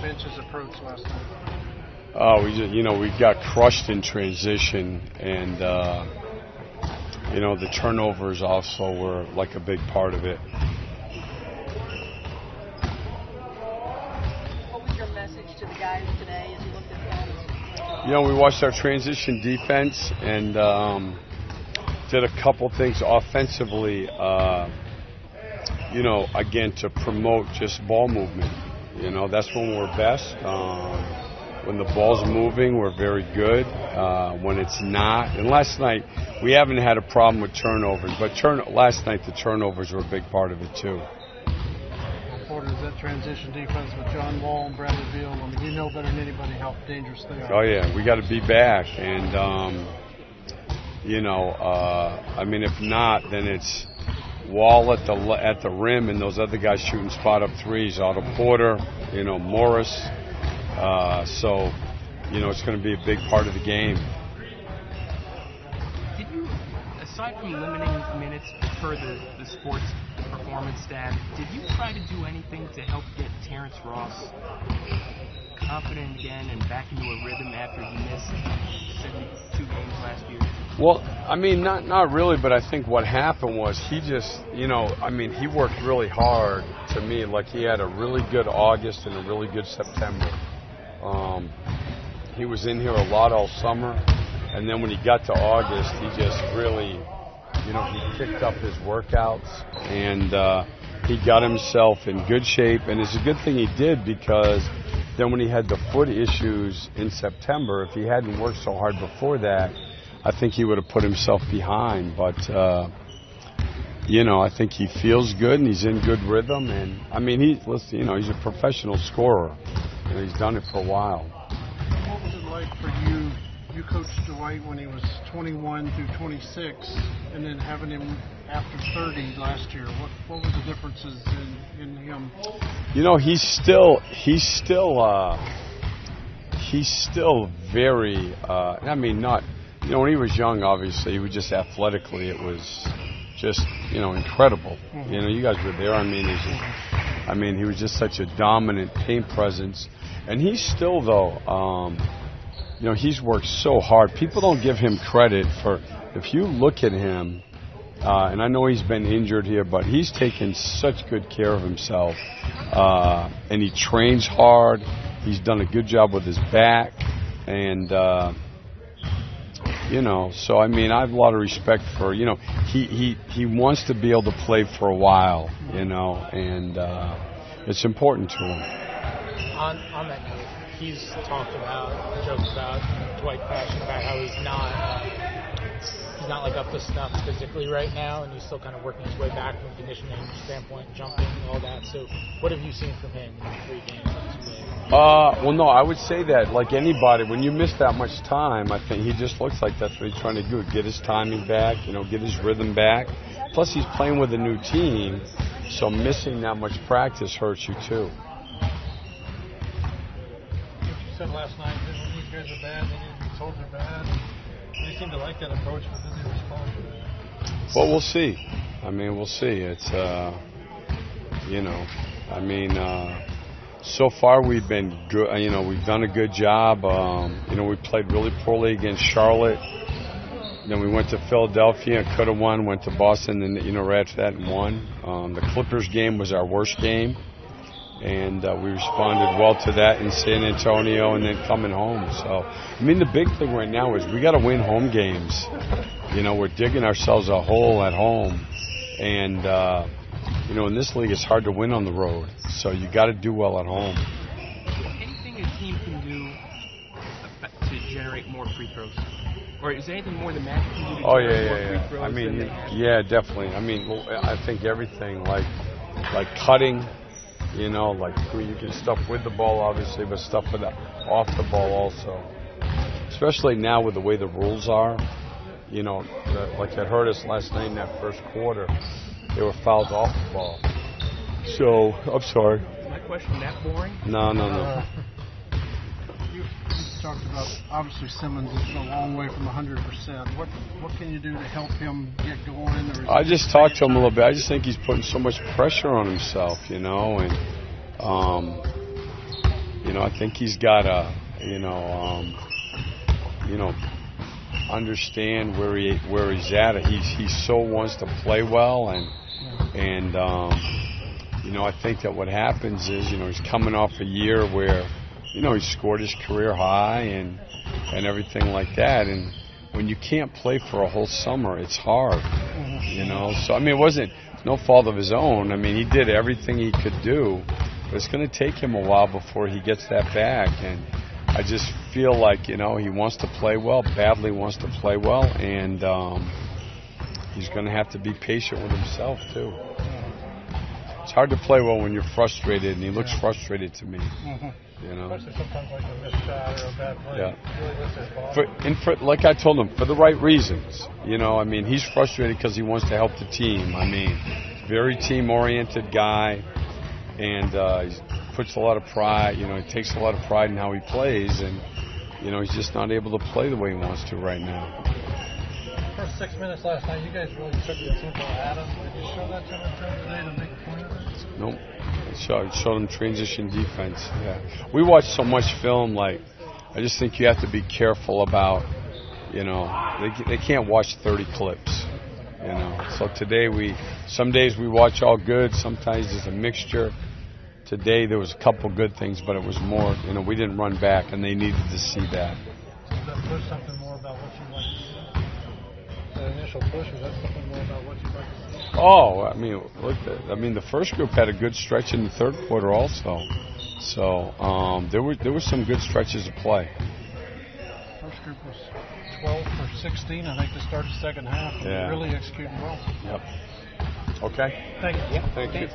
bench's approach last night? We got crushed in transition, and the turnovers also were like a big part of it. What was your message to the guys today as you looked at them? We watched our transition defense and did a couple things offensively, again, to promote just ball movement. That's when we're best. When the ball's moving, we're very good. When it's not, and last night, we haven't had a problem with turnovers, but last night the turnovers were a big part of it too. How important is that transition defense with John Wall and Bradley Beal? I mean, you know better than anybody how dangerous they are. Oh yeah, we got to be back, and if not, then it's Wall at the rim and those other guys shooting spot up threes. Otto Porter, Morris. So it's going to be a big part of the game. Did you, aside from limiting minutes per the sports performance staff, did you try to do anything to help get Terrence Ross confident again and back into a rhythm after he missed 72 games last year? Well, not really, but I think what happened was he just, he worked really hard to me. Like he had a really good August and a really good September. He was in here a lot all summer, and then when he got to August, he just really, he kicked up his workouts, and he got himself in good shape. And it's a good thing he did, because then when he had the foot issues in September, if he hadn't worked so hard before that, I think he would have put himself behind. But, I think he feels good and he's in good rhythm. And, he's a professional scorer. He's done it for a while. What was it like for you? You coached Dwight when he was 21 through 26, and then having him after 30 last year. What were the differences in him? He's still very. Not. When he was young, obviously, he was just athletically, it was just incredible. Mm-hmm. You guys were there. He was just such a dominant paint presence. And he's still, though, he's worked so hard. People don't give him credit for, if you look at him, and I know he's been injured here, but he's taken such good care of himself. And he trains hard. He's done a good job with his back. And, so, I have a lot of respect for, he wants to be able to play for a while, and it's important to him. On that note, he's joked about Dwight Passion about how he's not like up to snuff physically right now, and he's still kind of working his way back from a conditioning standpoint, jumping and all that. So, what have you seen from him in 3 games? Well, no, I would say that, like anybody, when you miss that much time, I think he just looks like that's what he's trying to do, get his timing back, get his rhythm back. Plus, he's playing with a new team, so missing that much practice hurts you too. You said last night that when these guys are bad, they need to be told they're bad. They seem to like that approach, but then they respond to that. Well, we'll see. We'll see. It's, so far we've been good. We've done a good job. We played really poorly against Charlotte. Then we went to Philadelphia and could have won. Went to Boston and right after that and won. The Clippers game was our worst game. And we responded well to that in San Antonio and then coming home. So, the big thing right now is we got to win home games. We're digging ourselves a hole at home. And, in this league, it's hard to win on the road. So you got to do well at home. Anything a team can do to generate more free throws? Or is there anything more the Magic can do to generate more free throws? Yeah, definitely. I think everything like cutting. Like you can stuff with the ball, obviously, but stuff off the ball also. Especially now with the way the rules are, like it hurt us last night in that first quarter. They were fouled off the ball. So, I'm sorry. Is my question that boring? No. You talked about, obviously, Simmons is a long way from 100%. What can you do to help him get going? I just talked to him a little bit. I just think he's putting so much pressure on himself, and I think he's got to, understand where he's at. He so wants to play well, and I think that what happens is, he's coming off a year where, he scored his career high and everything like that, and when you can't play for a whole summer, it's hard, So I mean, it wasn't no fault of his own. I mean, he did everything he could do, but it's going to take him a while before he gets that back, and I just feel like, he wants to play well, badly wants to play well, and he's going to have to be patient with himself, too. It's hard to play well when you're frustrated, and he looks frustrated to me. Especially sometimes like a missed shot or a bad play. Yeah. Really lifts his ball. Like I told him, for the right reasons. I mean, he's frustrated because he wants to help the team. I mean, very team-oriented guy, and he puts a lot of pride. He takes a lot of pride in how he plays, and he's just not able to play the way he wants to right now. First 6 minutes last night, you guys really took the tempo at him. Did you show that to him today to make a point of it? Nope. It showed him transition defense. Yeah. We watch so much film. I just think you have to be careful about. They can't watch 30 clips. So today some days we watch all good. Sometimes there's a mixture. Today there was a couple good things, but it was more. We didn't run back, and they needed to see that. Does that push something more about what you like to see? The initial push, is that something more about what you like to see? Oh, I mean, look. The first group had a good stretch in the third quarter also. So there were some good stretches of play. First group was 12 for 16, I think, to start the second half. Yeah. Really executing well. Yep. Okay. Thank you. Thank you.